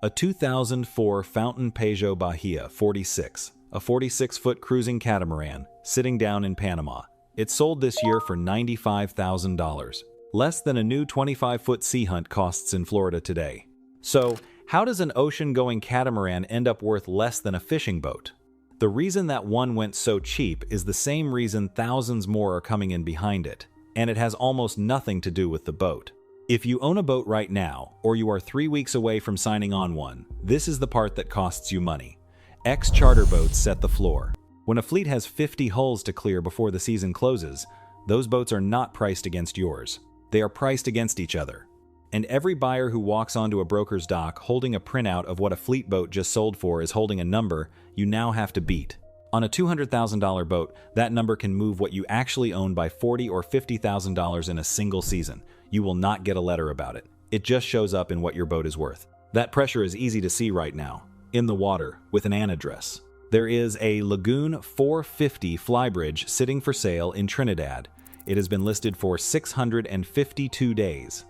A 2004 Fountain Peugeot Bahia 46, a 46-foot cruising catamaran, sitting down in Panama. It sold this year for $95,000, less than a new 25-foot Sea Hunt costs in Florida today. So, how does an ocean-going catamaran end up worth less than a fishing boat? The reason that one went so cheap is the same reason thousands more are coming in behind it, and it has almost nothing to do with the boat. If you own a boat right now, or you are 3 weeks away from signing on one, this is the part that costs you money. Ex-charter boats set the floor. When a fleet has 50 hulls to clear before the season closes, those boats are not priced against yours. They are priced against each other. And every buyer who walks onto a broker's dock holding a printout of what a fleet boat just sold for is holding a number you now have to beat. On a $200,000 boat, that number can move what you actually own by $40,000 or $50,000 in a single season. You will not get a letter about it. It just shows up in what your boat is worth. That pressure is easy to see right now, in the water, with an address. There is a Lagoon 450 flybridge sitting for sale in Trinidad. It has been listed for 652 days.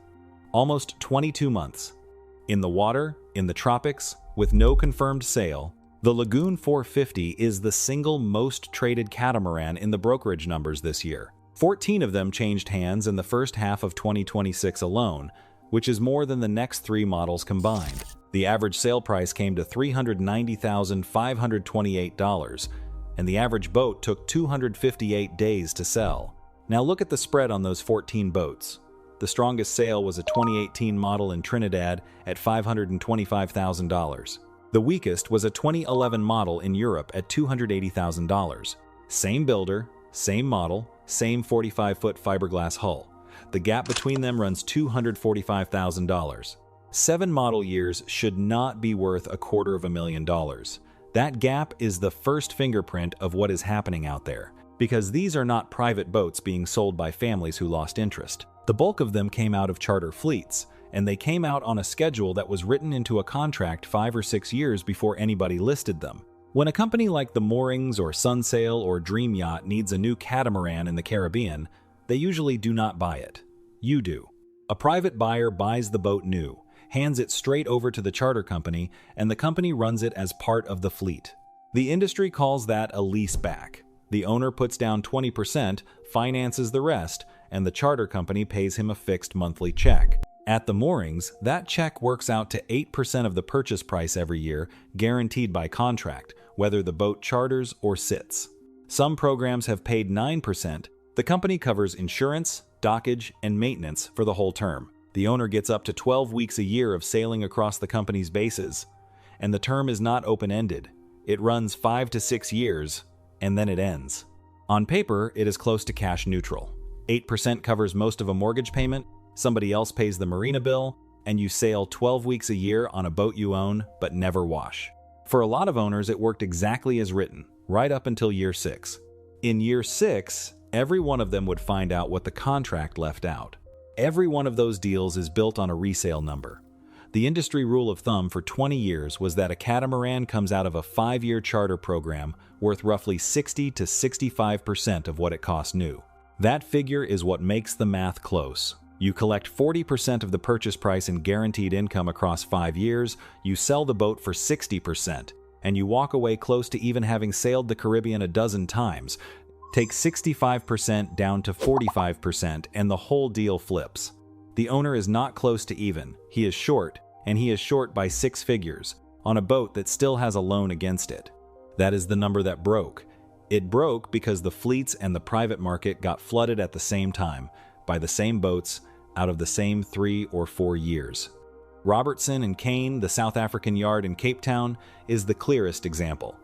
Almost 22 months. In the water, in the tropics, with no confirmed sale, the Lagoon 450 is the single most traded catamaran in the brokerage numbers this year. 14 of them changed hands in the first half of 2026 alone, which is more than the next 3 models combined. The average sale price came to $390,528, and the average boat took 258 days to sell. Now look at the spread on those 14 boats. The strongest sale was a 2018 model in Trinidad at $525,000. The weakest was a 2011 model in Europe at $280,000. Same builder, same model, same 45-foot fiberglass hull. The gap between them runs $245,000. 7 model years should not be worth $250,000. That gap is the first fingerprint of what is happening out there, because these are not private boats being sold by families who lost interest. The bulk of them came out of charter fleets, and they came out on a schedule that was written into a contract 5 or 6 years before anybody listed them. When a company like the Moorings or Sunsail or Dream Yacht needs a new catamaran in the Caribbean, they usually do not buy it. You do. A private buyer buys the boat new, hands it straight over to the charter company, and the company runs it as part of the fleet. The industry calls that a lease-back. The owner puts down 20%, finances the rest, and the charter company pays him a fixed monthly check. At the Moorings, that check works out to 8% of the purchase price every year, guaranteed by contract, whether the boat charters or sits. Some programs have paid 9%. The company covers insurance, dockage, and maintenance for the whole term. The owner gets up to 12 weeks a year of sailing across the company's bases. And the term is not open-ended. It runs 5 to 6 years, and then it ends. On paper, it is close to cash neutral. 8% covers most of a mortgage payment, somebody else pays the marina bill, and you sail 12 weeks a year on a boat you own but never wash. For a lot of owners, it worked exactly as written, right up until year 6. In year 6, every one of them would find out what the contract left out. Every one of those deals is built on a resale number. The industry rule of thumb for 20 years was that a catamaran comes out of a 5-year charter program worth roughly 60 to 65% of what it cost new. That figure is what makes the math close. You collect 40% of the purchase price in guaranteed income across 5 years, you sell the boat for 60%, and you walk away close to even having sailed the Caribbean a dozen times. Take 65% down to 45%, and the whole deal flips. The owner is not close to even, he is short, and he is short by 6 figures, on a boat that still has a loan against it. That is the number that broke. It broke because the fleets and the private market got flooded at the same time, by the same boats, out of the same 3 or 4 years. Robertson-Caine, the South African yard in Cape Town, is the clearest example.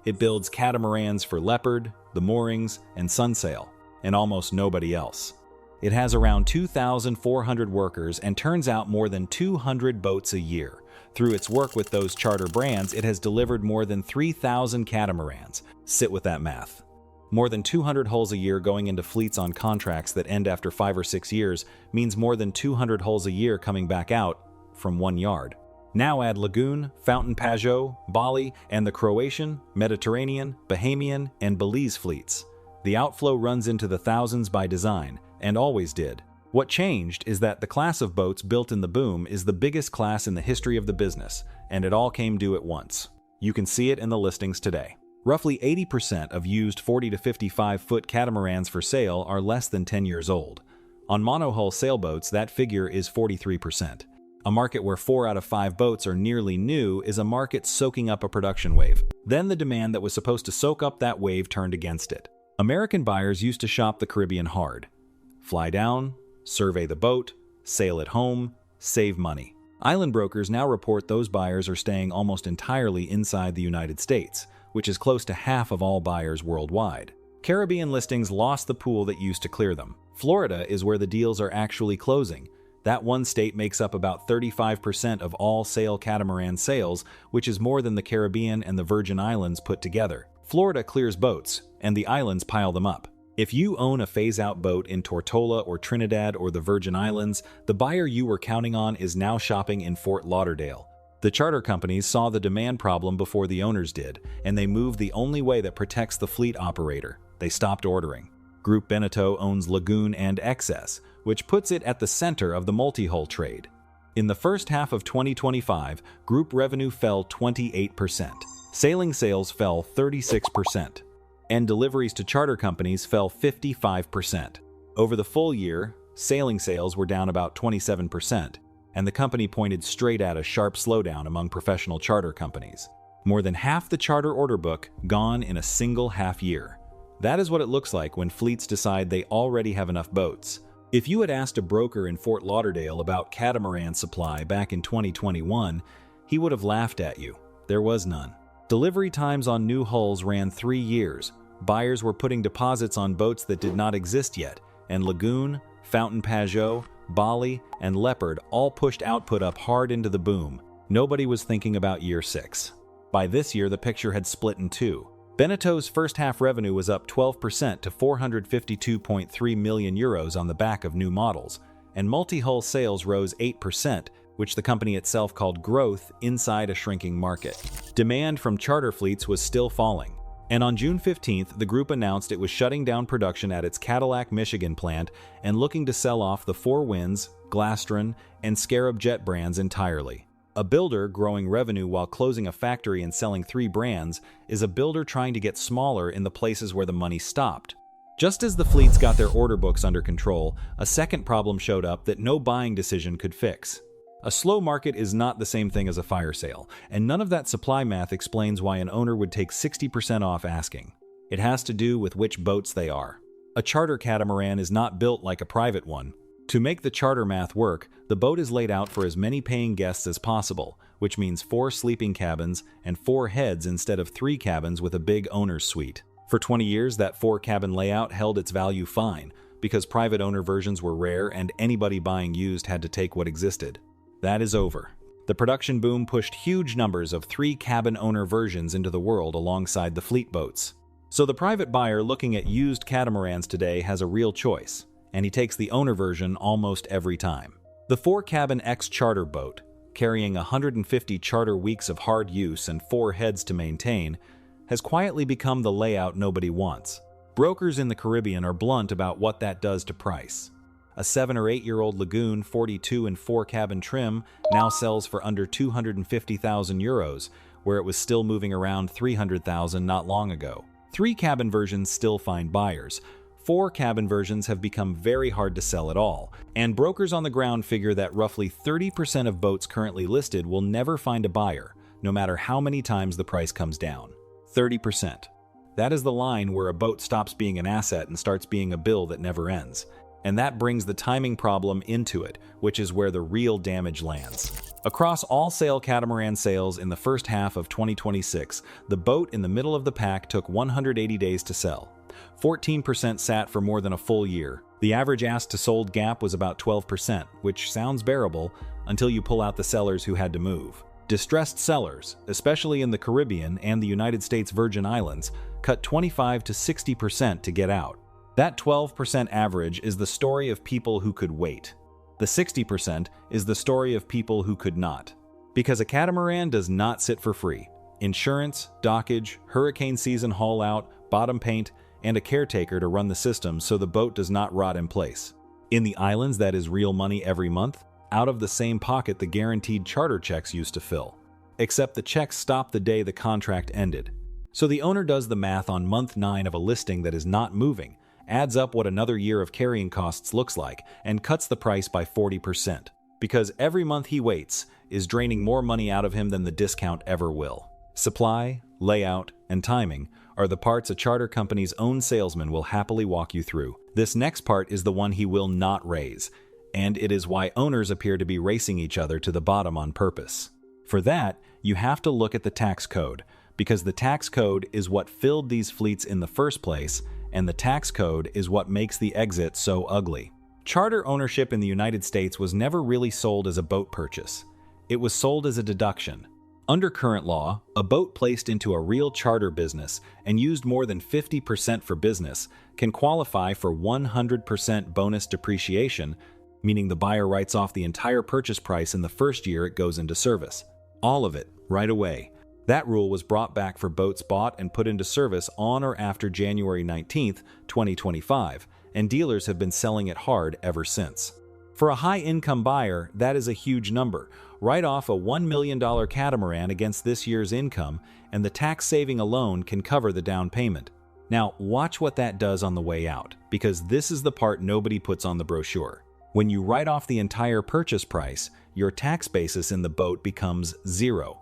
It builds catamarans for Leopard, the Moorings, and Sunsail, and almost nobody else. It has around 2,400 workers and turns out more than 200 boats a year. Through its work with those charter brands, it has delivered more than 3,000 catamarans. Sit with that math. More than 200 hulls a year going into fleets on contracts that end after 5 or 6 years means more than 200 hulls a year coming back out from one yard. Now add Lagoon, Fountain Peugeot, Bali, and the Croatian, Mediterranean, Bahamian, and Belize fleets. The outflow runs into the thousands by design, and always did. What changed is that the class of boats built in the boom is the biggest class in the history of the business, and it all came due at once. You can see it in the listings today. Roughly 80% of used 40 to 55-foot catamarans for sale are less than 10 years old. On monohull sailboats, that figure is 43%. A market where 4 out of 5 boats are nearly new is a market soaking up a production wave. Then the demand that was supposed to soak up that wave turned against it. American buyers used to shop the Caribbean hard. Fly down, survey the boat, sail at home, save money. Island brokers now report those buyers are staying almost entirely inside the United States, which is close to half of all buyers worldwide. Caribbean listings lost the pool that used to clear them. Florida is where the deals are actually closing. That one state makes up about 35% of all sail catamaran sales, which is more than the Caribbean and the Virgin Islands put together. Florida clears boats, and the islands pile them up. If you own a phase-out boat in Tortola or Trinidad or the Virgin Islands, the buyer you were counting on is now shopping in Fort Lauderdale. The charter companies saw the demand problem before the owners did, and they moved the only way that protects the fleet operator. They stopped ordering. Groupe Beneteau owns Lagoon and Excess, which puts it at the center of the multi-hull trade. In the first half of 2025, group revenue fell 28%. Sailing sales fell 36%. And deliveries to charter companies fell 55%. Over the full year, sailing sales were down about 27%, and the company pointed straight at a sharp slowdown among professional charter companies. More than half the charter order book gone in a single half year. That is what it looks like when fleets decide they already have enough boats. If you had asked a broker in Fort Lauderdale about catamaran supply back in 2021, he would have laughed at you. There was none. Delivery times on new hulls ran 3 years. Buyers were putting deposits on boats that did not exist yet, and Lagoon, Fountain Pajot, Bali, and Leopard all pushed output up hard into the boom. Nobody was thinking about year 6. By this year, the picture had split in two. Beneteau's first half revenue was up 12% to €452.3 million on the back of new models, and multi-hull sales rose 8%, which the company itself called growth inside a shrinking market. Demand from charter fleets was still falling. And on June 15th, the group announced it was shutting down production at its Cadillac, Michigan plant and looking to sell off the Four Winds, Glastron, and Scarab jet brands entirely. A builder growing revenue while closing a factory and selling 3 brands is a builder trying to get smaller in the places where the money stopped. Just as the fleets got their order books under control, a second problem showed up that no buying decision could fix. A slow market is not the same thing as a fire sale, and none of that supply math explains why an owner would take 60% off asking. It has to do with which boats they are. A charter catamaran is not built like a private one. To make the charter math work, the boat is laid out for as many paying guests as possible, which means 4 sleeping cabins and 4 heads instead of 3 cabins with a big owner's suite. For 20 years, that 4-cabin layout held its value fine, because private owner versions were rare and anybody buying used had to take what existed. That is over. The production boom pushed huge numbers of 3-cabin owner versions into the world alongside the fleet boats. So the private buyer looking at used catamarans today has a real choice, and he takes the owner version almost every time. The 4-cabin X-charter boat, carrying 150 charter weeks of hard use and 4 heads to maintain, has quietly become the layout nobody wants. Brokers in the Caribbean are blunt about what that does to price. A 7 or 8-year-old Lagoon 42 and 4-cabin trim now sells for under €250,000, where it was still moving around $300,000 not long ago. 3-cabin versions still find buyers. 4-cabin versions have become very hard to sell at all, and brokers on the ground figure that roughly 30% of boats currently listed will never find a buyer, no matter how many times the price comes down. 30%. That is the line where a boat stops being an asset and starts being a bill that never ends. And that brings the timing problem into it, which is where the real damage lands. Across all sail catamaran sales in the first half of 2026, the boat in the middle of the pack took 180 days to sell. 14% sat for more than a full year. The average asked to sold gap was about 12%, which sounds bearable until you pull out the sellers who had to move. Distressed sellers, especially in the Caribbean and the United States Virgin Islands, cut 25 to 60% to get out. That 12% average is the story of people who could wait. The 60% is the story of people who could not. Because a catamaran does not sit for free. Insurance, dockage, hurricane season haul out, bottom paint, and a caretaker to run the system so the boat does not rot in place. In the islands, that is real money every month, out of the same pocket the guaranteed charter checks used to fill. Except the checks stopped the day the contract ended. So the owner does the math on month 9 of a listing that is not moving, adds up what another year of carrying costs looks like, and cuts the price by 40%. Because every month he waits is draining more money out of him than the discount ever will. Supply, layout, and timing are the parts a charter company's own salesman will happily walk you through. This next part is the one he will not raise, and it is why owners appear to be racing each other to the bottom on purpose. For that, you have to look at the tax code, because the tax code is what filled these fleets in the first place, and the tax code is what makes the exit so ugly. Charter ownership in the United States was never really sold as a boat purchase. It was sold as a deduction. Under current law, a boat placed into a real charter business and used more than 50% for business can qualify for 100% bonus depreciation, meaning the buyer writes off the entire purchase price in the first year it goes into service. All of it, right away. That rule was brought back for boats bought and put into service on or after January 19, 2025, and dealers have been selling it hard ever since. For a high-income buyer, that is a huge number. Write off a $1 million catamaran against this year's income, and the tax saving alone can cover the down payment. Now, watch what that does on the way out, because this is the part nobody puts on the brochure. When you write off the entire purchase price, your tax basis in the boat becomes zero.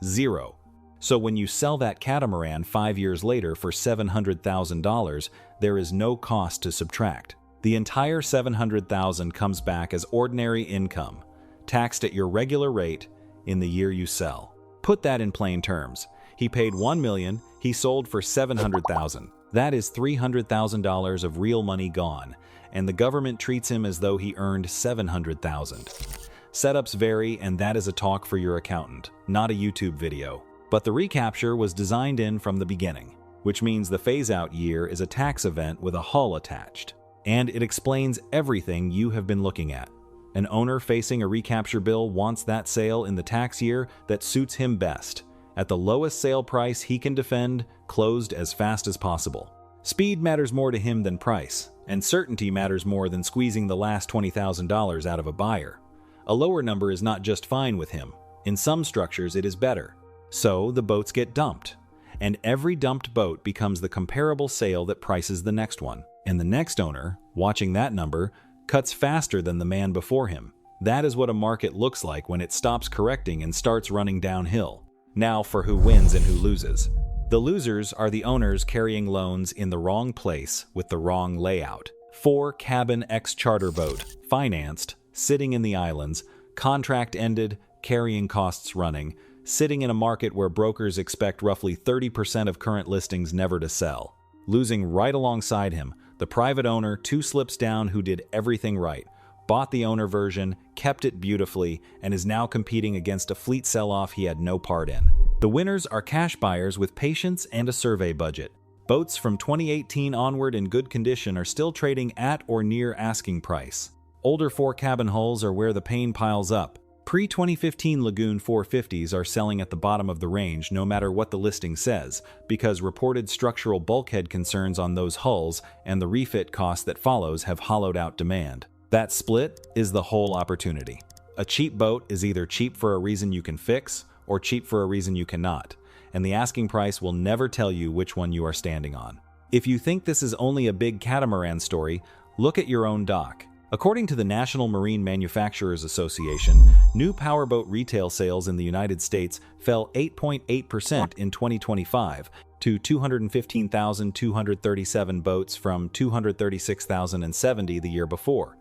Zero. So when you sell that catamaran 5 years later for $700,000, there is no cost to subtract. The entire $700,000 comes back as ordinary income, taxed at your regular rate in the year you sell. Put that in plain terms. He paid $1 million, he sold for $700,000. That is $300,000 of real money gone, and the government treats him as though he earned $700,000. Setups vary, and that is a talk for your accountant, not a YouTube video. But the recapture was designed in from the beginning, which means the phase-out year is a tax event with a hull attached. And it explains everything you have been looking at. An owner facing a recapture bill wants that sale in the tax year that suits him best, at the lowest sale price he can defend, closed as fast as possible. Speed matters more to him than price, and certainty matters more than squeezing the last $20,000 out of a buyer. A lower number is not just fine with him. In some structures, it is better. So the boats get dumped, and every dumped boat becomes the comparable sale that prices the next one. And the next owner, watching that number, cuts faster than the man before him. That is what a market looks like when it stops correcting and starts running downhill. Now for who wins and who loses. The losers are the owners carrying loans in the wrong place with the wrong layout. 4-cabin ex-charter boat, financed, sitting in the islands, contract ended, carrying costs running, sitting in a market where brokers expect roughly 30% of current listings never to sell. Losing right alongside him, the private owner 2 slips down who did everything right, bought the owner version, kept it beautifully, and is now competing against a fleet sell-off he had no part in. The winners are cash buyers with patience and a survey budget. Boats from 2018 onward in good condition are still trading at or near asking price. Older 4-cabin hulls are where the pain piles up. Pre-2015 Lagoon 450s are selling at the bottom of the range no matter what the listing says, because reported structural bulkhead concerns on those hulls and the refit cost that follows have hollowed out demand. That split is the whole opportunity. A cheap boat is either cheap for a reason you can fix or cheap for a reason you cannot, and the asking price will never tell you which one you are standing on. If you think this is only a big catamaran story, look at your own dock. According to the National Marine Manufacturers Association, new powerboat retail sales in the United States fell 8.8% in 2025 to 215,237 boats from 236,070 the year before.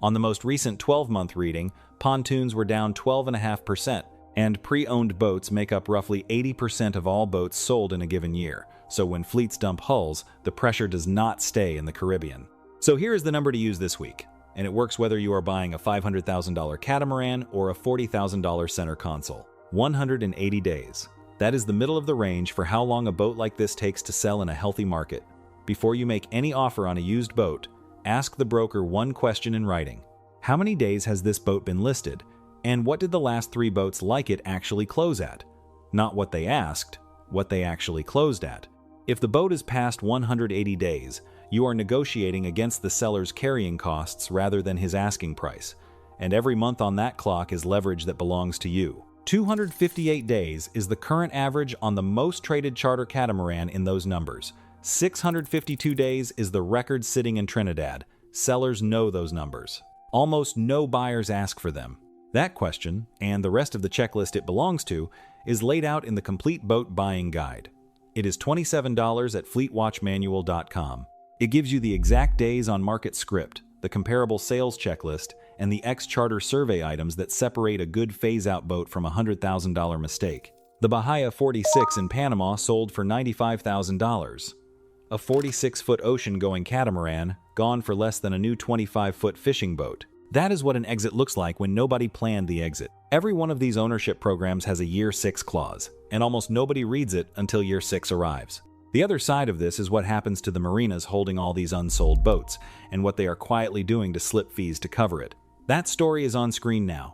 On the most recent 12-month reading, pontoons were down 12.5%, and pre-owned boats make up roughly 80% of all boats sold in a given year. So when fleets dump hulls, the pressure does not stay in the Caribbean. So here is the number to use this week. And it works whether you are buying a $500,000 catamaran or a $40,000 center console. 180 days. That is the middle of the range for how long a boat like this takes to sell in a healthy market. Before you make any offer on a used boat, ask the broker one question in writing. How many days has this boat been listed? And what did the last 3 boats like it actually close at? Not what they asked, what they actually closed at. If the boat is past 180 days, You are negotiating against the seller's carrying costs rather than his asking price, and every month on that clock is leverage that belongs to you. 258 days is the current average on the most traded charter catamaran in those numbers. 652 days is the record sitting in Trinidad. Sellers know those numbers. Almost no buyers ask for them. That question, and the rest of the checklist it belongs to, is laid out in the Complete Boat Buying Guide. It is $27 at fleetwatchmanual.com. It gives you the exact days on market script, the comparable sales checklist, and the ex-charter survey items that separate a good phase-out boat from a $100,000 mistake. The Bahia 46 in Panama sold for $95,000. A 46-foot ocean-going catamaran, gone for less than a new 25-foot fishing boat. That is what an exit looks like when nobody planned the exit. Every one of these ownership programs has a Year 6 clause, and almost nobody reads it until Year 6 arrives. The other side of this is what happens to the marinas holding all these unsold boats, and what they are quietly doing to slip fees to cover it. That story is on screen now.